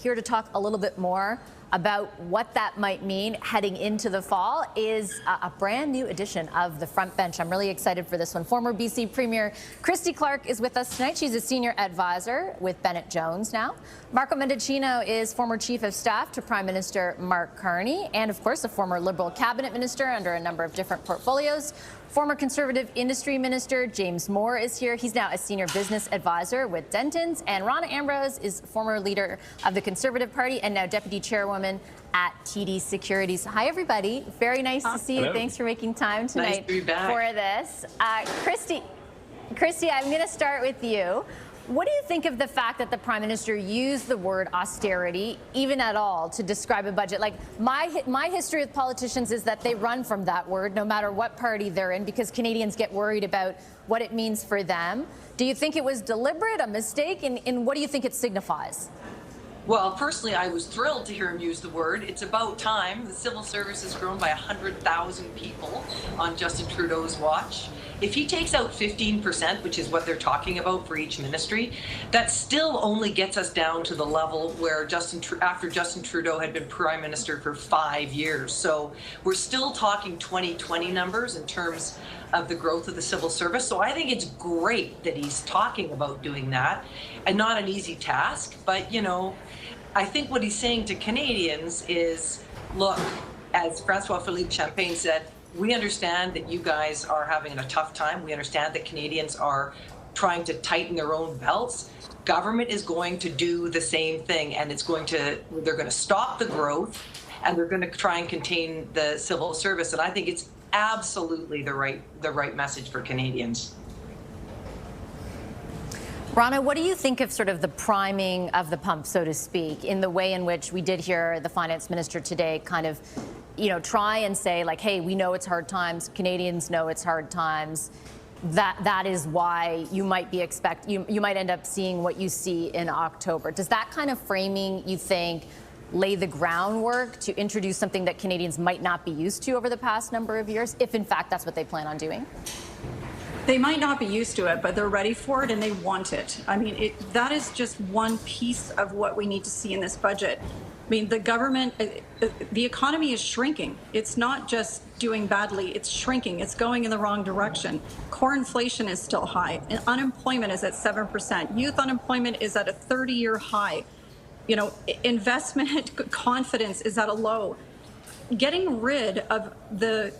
here to talk a little bit more about what that might mean heading into the fall is a brand new edition of The Front Bench. I'm really excited for this one. Former BC Premier Christy Clark is with us tonight. She's a senior advisor with Bennett Jones now. Marco Mendicino is former Chief of Staff to Prime Minister Mark Carney and, of course, a former Liberal cabinet minister under a number of different portfolios. Former Conservative Industry Minister James Moore is here. He's now a senior business advisor with Dentons. And Rona Ambrose is former leader of the Conservative Party and now deputy chairwoman at TD Securities. Hi, everybody. Very nice to see you. Thanks for making time tonight for this. Christy, I'm going to start with you. What do you think of the fact that the Prime Minister used the word austerity, even at all, to describe a budget? Like, my history with politicians is that they run from that word, no matter what party they're in, because Canadians get worried about what it means for them. Do you think it was deliberate, a mistake, and what do you think it signifies? Well, personally, I was thrilled to hear him use the word. It's about time. The civil service has grown by 100,000 people on Justin Trudeau's watch. If he takes out 15%, which is what they're talking about for each ministry, that still only gets us down to the level where after Justin Trudeau had been Prime Minister for 5 years. So we're still talking 2020 numbers in terms of the growth of the civil service. So I think it's great that he's talking about doing that, and not an easy task. But, you know, I think what he's saying to Canadians is, look, as Francois-Philippe Champagne said, we understand that you guys are having a tough time. We understand that Canadians are trying to tighten their own belts. Government is going to do the same thing, and they're going to stop the growth, and they're going to try and contain the civil service. And I think it's absolutely the right message for Canadians. Rona, what do you think of sort of the priming of the pump, so to speak, in the way in which we did hear the finance minister today kind of, you know, try and say, like, hey, we know it's hard times, Canadians know it's hard times. That is why you might be you might end up seeing what you see in October. Does that kind of framing, you think, lay the groundwork to introduce something that Canadians might not be used to over the past number of years, if in fact that's what they plan on doing? They might not be used to it, but they're ready for it and they want it. I mean, that is just one piece of what we need to see in this budget. I mean, the government, the economy is shrinking. It's not just doing badly, it's shrinking. It's going in the wrong direction. Core inflation is still high, and unemployment is at 7%. Youth unemployment is at a 30-year high. You know, investment confidence is at a low. Getting rid of the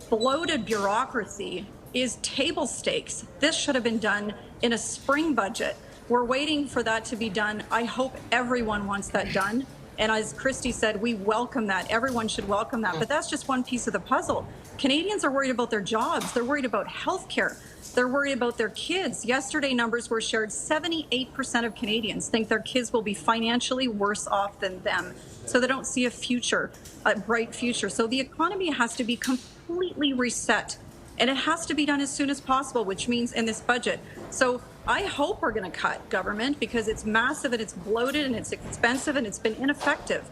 bloated bureaucracy is table stakes. This should have been done in a spring budget. We're waiting for that to be done. I hope everyone wants that done. And as Christy said, we welcome that. Everyone should welcome that. But that's just one piece of the puzzle. Canadians are worried about their jobs. They're worried about health care. They're worried about their kids. Yesterday, numbers were shared. 78% of Canadians think their kids will be financially worse off than them. So they don't see a future, a bright future. So the economy has to be completely reset. And it has to be done as soon as possible, which means in this budget. So I hope we're going to cut government because it's massive and it's bloated and it's expensive and it's been ineffective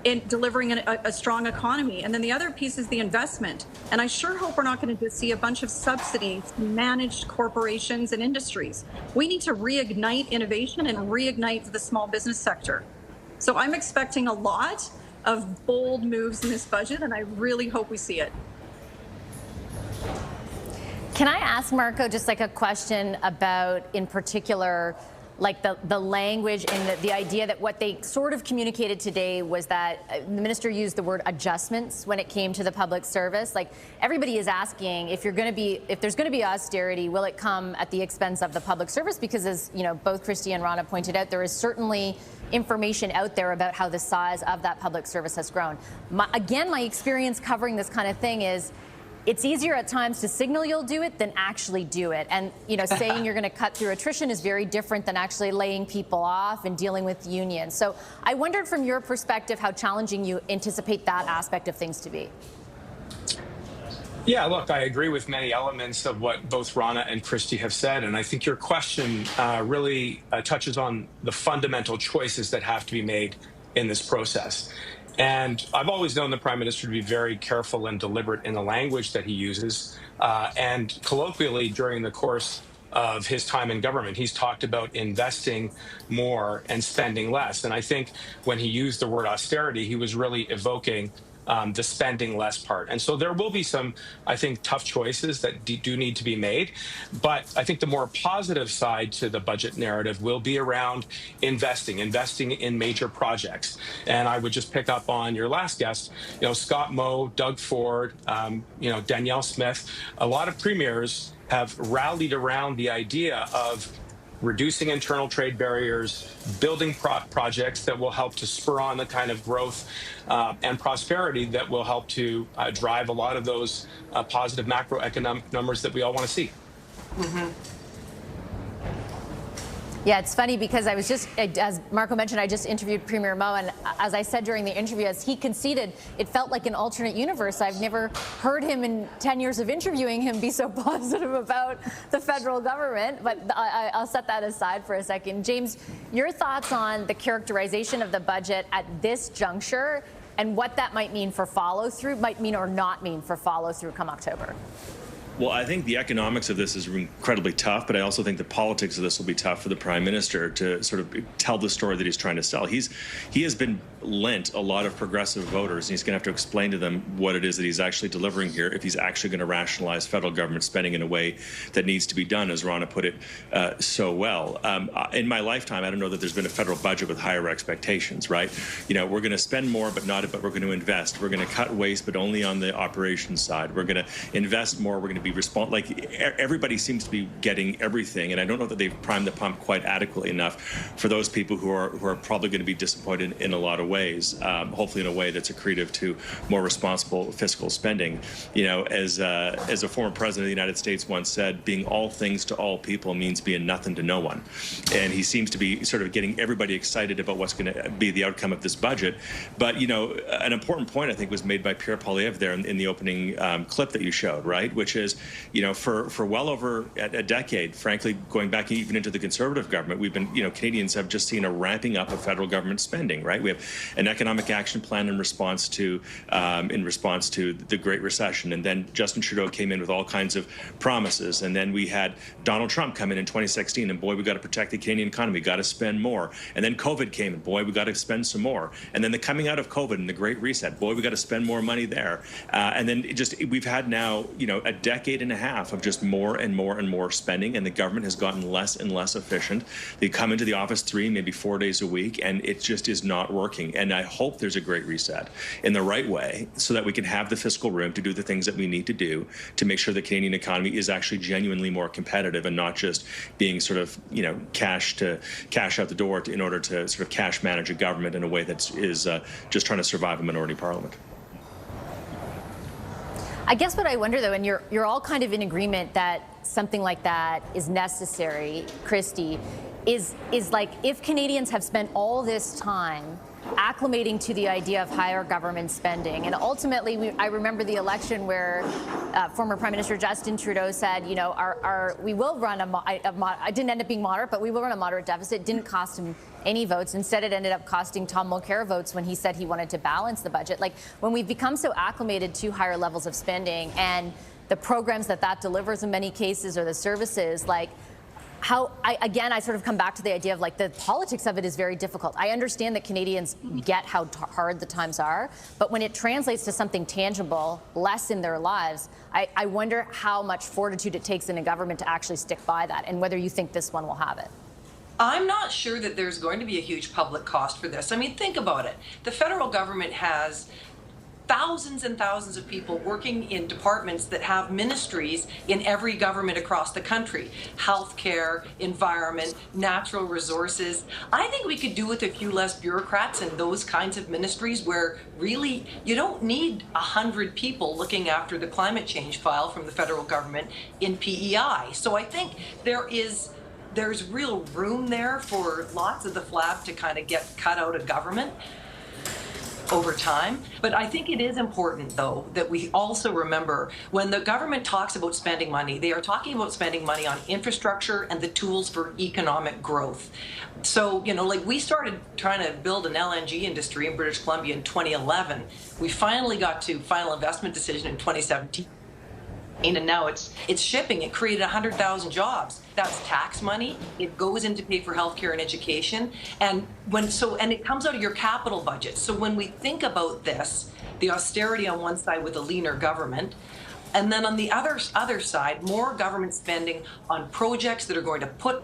in delivering a strong economy. And then the other piece is the investment. And I sure hope we're not going to see a bunch of subsidies managed corporations and industries. We need to reignite innovation and reignite the small business sector. So I'm expecting a lot of bold moves in this budget, and I really hope we see it. Can I ask Marco just like a question about, in particular, like the language and the idea that what they sort of communicated today was that the minister used the word adjustments when it came to the public service. Like, everybody is asking if there's going to be austerity, will it come at the expense of the public service? Because, as you know, both Christy and Rona pointed out, there is certainly information out there about how the size of that public service has grown. Again, my experience covering this kind of thing is, it's easier at times to signal you'll do it than actually do it. And, you know, saying you're going to cut through attrition is very different than actually laying people off and dealing with unions. So I wondered from your perspective how challenging you anticipate that aspect of things to be. Yeah, look, I agree with many elements of what both Rona and Christy have said. And I think your question really touches on the fundamental choices that have to be made in this process. And I've always known the Prime Minister to be very careful and deliberate in the language that he uses. And colloquially, during the course of his time in government, he's talked about investing more and spending less. And I think when he used the word austerity, he was really evoking the spending less part. And so there will be some, I think, tough choices that do need to be made. But I think the more positive side to the budget narrative will be around investing in major projects. And I would just pick up on your last guest, Scott Moe, Doug Ford, Danielle Smith. A lot of premiers have rallied around the idea of reducing internal trade barriers, building projects that will help to spur on the kind of growth and prosperity that will help to drive a lot of those positive macroeconomic numbers that we all want to see. Mm-hmm. Yeah, it's funny because I was just, as Marco mentioned, I just interviewed Premier Moe, and as I said during the interview, as he conceded, it felt like an alternate universe. I've never heard him in 10 years of interviewing him be so positive about the federal government, but I'll set that aside for a second. James, your thoughts on the characterization of the budget at this juncture and what that might mean for follow-through, might mean or not mean for follow-through come October? Well, I think the economics of this is incredibly tough, but I also think the politics of this will be tough for the Prime Minister to sort of tell the story that he's trying to sell. He has been lent a lot of progressive voters, and he's going to have to explain to them what it is that he's actually delivering here if he's actually going to rationalize federal government spending in a way that needs to be done, as Rana put it so well. In my lifetime, I don't know that there's been a federal budget with higher expectations, right? We're going to spend more, but we're going to invest. We're going to cut waste, but only on the operations side. We're going to invest more. We're going to be everybody seems to be getting everything, and I don't know that they've primed the pump quite adequately enough for those people who are probably going to be disappointed in a lot of ways. Hopefully, in a way that's accretive to more responsible fiscal spending. As a former president of the United States once said, being all things to all people means being nothing to no one, and he seems to be sort of getting everybody excited about what's going to be the outcome of this budget. But an important point I think was made by Pierre Poilievre there in the opening clip that you showed, right, which is for well over a decade, frankly, going back even into the Conservative government, we've been, Canadians have just seen a ramping up of federal government spending, right? We have an economic action plan in response to the Great Recession, and then Justin Trudeau came in with all kinds of promises, and then we had Donald Trump come in 2016, and boy, we got to protect the Canadian economy, got to spend more, and then COVID came, and boy, we got to spend some more, and then the coming out of COVID and the Great Reset, boy, we got to spend more money there, and then we've had now, a decade and a half of just more and more and more spending, and the government has gotten less and less efficient. They come into the office 3, maybe 4 days a week, and it just is not working. And I hope there's a great reset in the right way so that we can have the fiscal room to do the things that we need to do to make sure the Canadian economy is actually genuinely more competitive and not just being sort of, cash out the door in order to sort of cash manage a government in a way that is just trying to survive a minority parliament. I guess what I wonder, though, and you're all kind of in agreement that something like that is necessary, Christy, is like if Canadians have spent all this time acclimating to the idea of higher government spending, and ultimately, I remember the election where former Prime Minister Justin Trudeau said, we will run it didn't end up being moderate, but we will run a moderate deficit. It didn't cost him any votes. Instead, it ended up costing Tom Mulcair votes when he said he wanted to balance the budget. Like, when we've become so acclimated to higher levels of spending and the programs that delivers in many cases, or the services, I sort of come back to the idea of the politics of it is very difficult. I understand that Canadians get how hard the times are, but when it translates to something tangible, less in their lives, I wonder how much fortitude it takes in a government to actually stick by that, and whether you think this one will have it. I'm not sure that there's going to be a huge public cost for this. I mean, think about it. The federal government has thousands and thousands of people working in departments that have ministries in every government across the country. Healthcare, environment, natural resources. I think we could do with a few less bureaucrats in those kinds of ministries where really you don't need 100 people looking after the climate change file from the federal government in PEI. So I think there's real room there for lots of the flab to kind of get cut out of government over time. But I think it is important, though, that we also remember when the government talks about spending money, they are talking about spending money on infrastructure and the tools for economic growth. So, we started trying to build an LNG industry in British Columbia in 2011. We finally got to final investment decision in 2017. And now it's shipping. It created 100,000 jobs. that's tax money. It goes in to pay for healthcare and education. And and it comes out of your capital budget. So when we think about this, the austerity on one side with a leaner government, and then on the other side, more government spending on projects that are going to put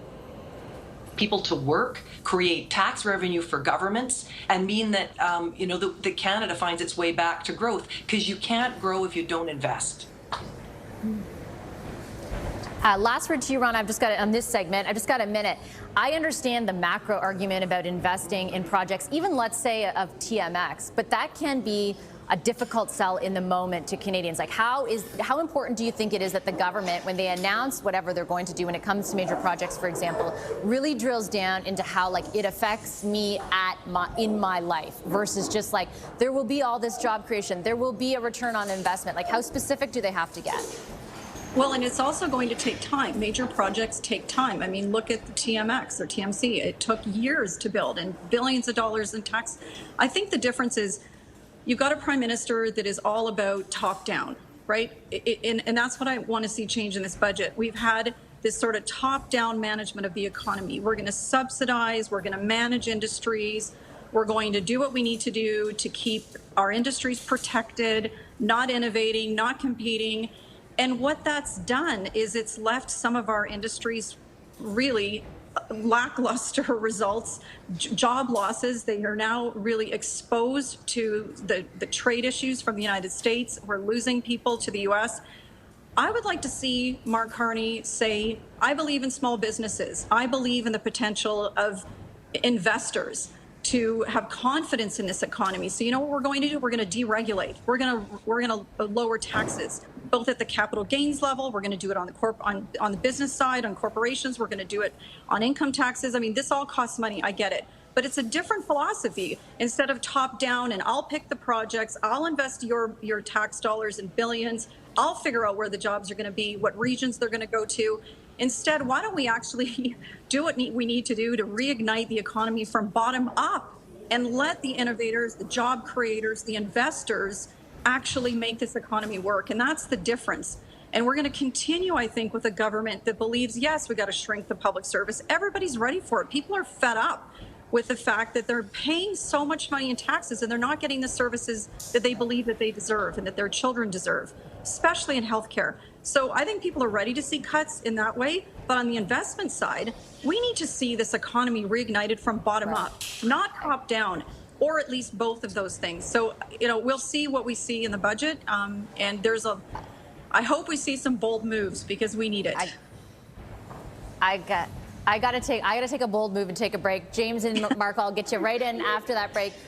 people to work, create tax revenue for governments, and mean that that Canada finds its way back to growth, because you can't grow if you don't invest. Last word to you, Ron. I've just got on this segment. I've just got a minute. I understand the macro argument about investing in projects, even let's say of TMX, but that can be a difficult sell in the moment to Canadians. Like, how important do you think it is that the government, when they announce whatever they're going to do when it comes to major projects, for example, really drills down into how it affects me in my life, versus just there will be all this job creation, there will be a return on investment? Like, how specific do they have to get? Well, and it's also going to take time. Major projects take time. I mean, look at the TMX or TMC. It took years to build and billions of dollars in tax. I think the difference is you've got a prime minister that is all about top down, right? And that's what I want to see change in this budget. We've had this sort of top down management of the economy. We're going to subsidize, we're going to manage industries, we're going to do what we need to do to keep our industries protected, not innovating, not competing. And what that's done is it's left some of our industries really lackluster results, job losses. They are now really exposed to the trade issues from the United States. We're losing people to the U.S. I would like to see Mark Carney say, I believe in small businesses. I believe in the potential of investors to have confidence in this economy. So you know what we're going to do? We're going to deregulate. We're going to lower taxes, both at the capital gains level. We're going to do it on the business side, on corporations. We're going to do it on income taxes. I mean, this all costs money. I get it. But it's a different philosophy. Instead of top down and I'll pick the projects, I'll invest your tax dollars in billions, I'll figure out where the jobs are going to be, what regions they're going to go to. Instead, why don't we actually do what we need to do to reignite the economy from bottom up and let the innovators, the job creators, the investors actually make this economy work? And that's the difference. And we're going to continue, I think, with a government that believes, yes, we got to shrink the public service. Everybody's ready for it. People are fed up with the fact that they're paying so much money in taxes and they're not getting the services that they believe that they deserve and that their children deserve, especially in healthcare. So I think people are ready to see cuts in that way. But on the investment side, we need to see this economy reignited from bottom up, not top down, or at least both of those things. So, we'll see what we see in the budget. And I hope we see some bold moves, because we need it. I got to take a bold move and take a break. James and Mark, I'll get you right in after that break.